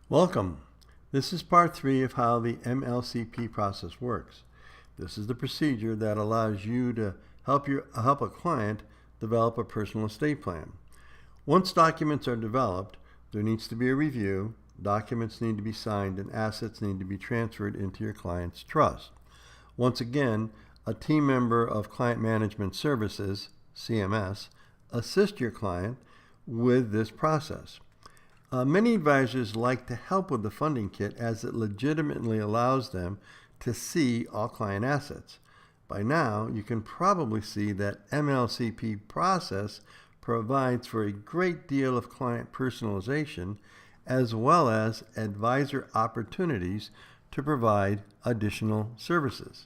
Welcome. This is part 3 of how the MLCP process works. This is the procedure that allows you to help a client develop a personal estate plan. Once documents are developed, there needs to be a review, documents need to be signed, and assets need to be transferred into your client's trust. Once again, a team member of Client Management Services, CMS, assists your client with this process. Many advisors like to help with the funding kit as it legitimately allows them to see all client assets. By now, you can probably see that MLCP process provides for a great deal of client personalization as well as advisor opportunities to provide additional services.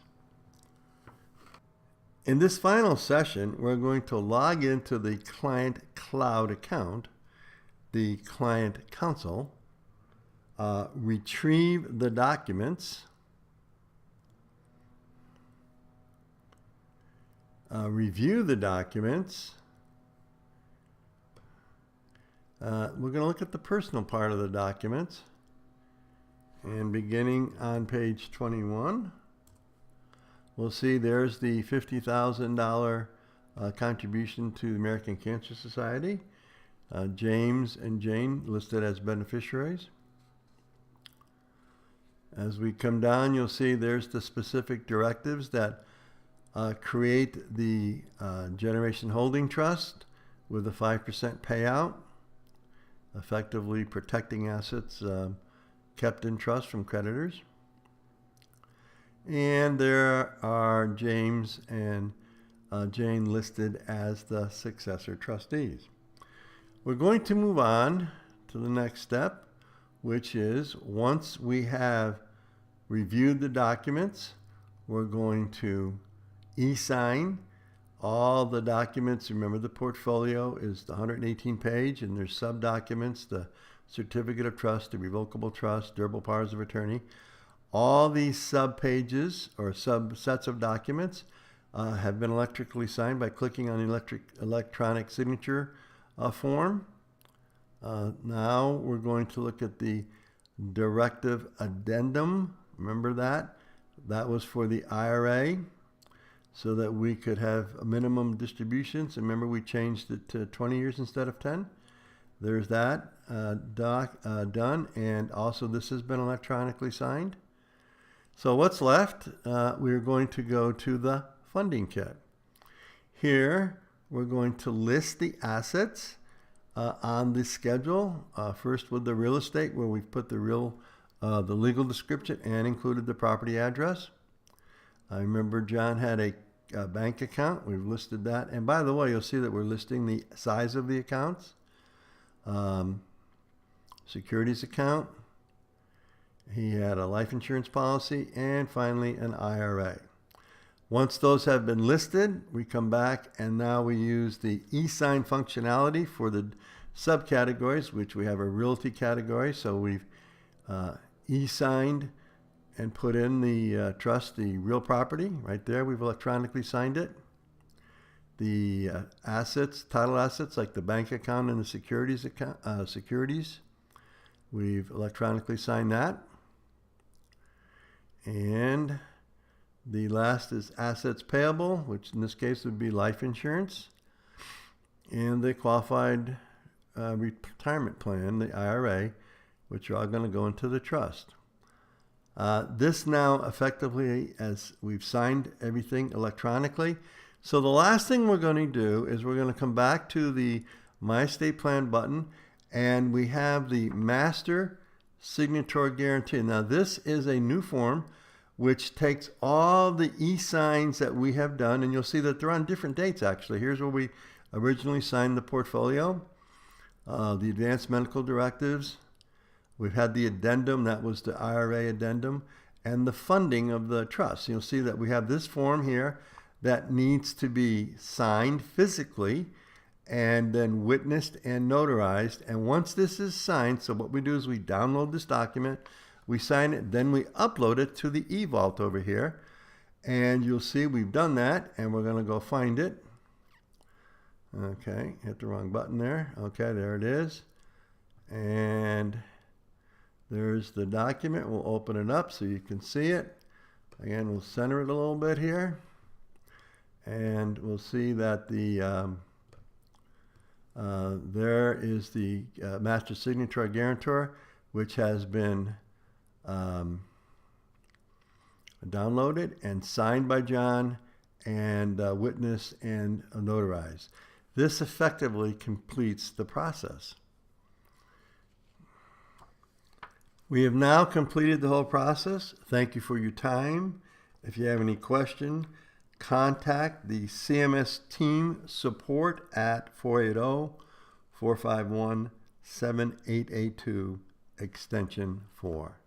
In this final session, we're going to log into the Client Cloud account, the Client Console, retrieve the documents, review the documents. We're going to look at the personal part of the documents, and beginning on page 21, we'll see there's the $50,000 contribution to the American Cancer Society. James and Jane listed as beneficiaries. As we come down, you'll see there's the specific directives that create the Generation Holding Trust with a 5% payout, effectively protecting assets kept in trust from creditors. And there are James and Jane listed as the successor trustees. We're going to move on to the next step, which is once we have reviewed the documents, we're going to e-sign all the documents. Remember, the portfolio is the 118 page, and there's sub-documents, the certificate of trust, the revocable trust, durable powers of attorney. All these sub-pages or subsets of documents have been electrically signed by clicking on the electronic signature form. Now we're going to look at the directive addendum. Remember that? That was for the IRA so that we could have minimum distributions. Remember, we changed it to 20 years instead of 10. There's that done, and also this has been electronically signed. So what's left? We're going to go to the funding kit. Here we're going to list the assets on the schedule. First with the real estate, where we've put the legal description and included the property address. I remember John had a bank account. We've listed that. And by the way, you'll see that we're listing the size of the accounts. Securities account. He had a life insurance policy, and finally an IRA. Once those have been listed, we come back and now we use the e-sign functionality for the subcategories, which we have a realty category. So we've e-signed and put in the trust, the real property right there. We've electronically signed it. The assets, title assets like the bank account and the securities account, we've electronically signed that. And the last is assets payable, which in this case would be life insurance, and the qualified retirement plan, the IRA, which are all going to go into the trust. This now effectively, as we've signed everything electronically. So the last thing we're going to do is we're going to come back to the My Estate Plan button, and we have the Master Signatory Guarantee. Now this is a new form which takes all the e-signs that we have done, and you'll see that they're on different dates actually. Here's where we originally signed the portfolio, the advanced medical directives. We've had the addendum, that was the IRA addendum, and the funding of the trust. You'll see that we have this form here that needs to be signed physically and then witnessed and notarized. And once this is signed, so what we do is we download this document, we sign it, then we upload it to the eVault over here. And you'll see we've done that, and we're going to go find it. Okay, hit the wrong button there. Okay, there it is. And There's the document. We'll open it up so you can see it. Again, we'll center it a little bit here. And we'll see that there is the master signature guarantor, which has been downloaded and signed by John and witnessed and notarized. This effectively completes the process. We have now completed the whole process. Thank you for your time. If you have any question, contact the CMS team support at 480-451-7882 extension 4.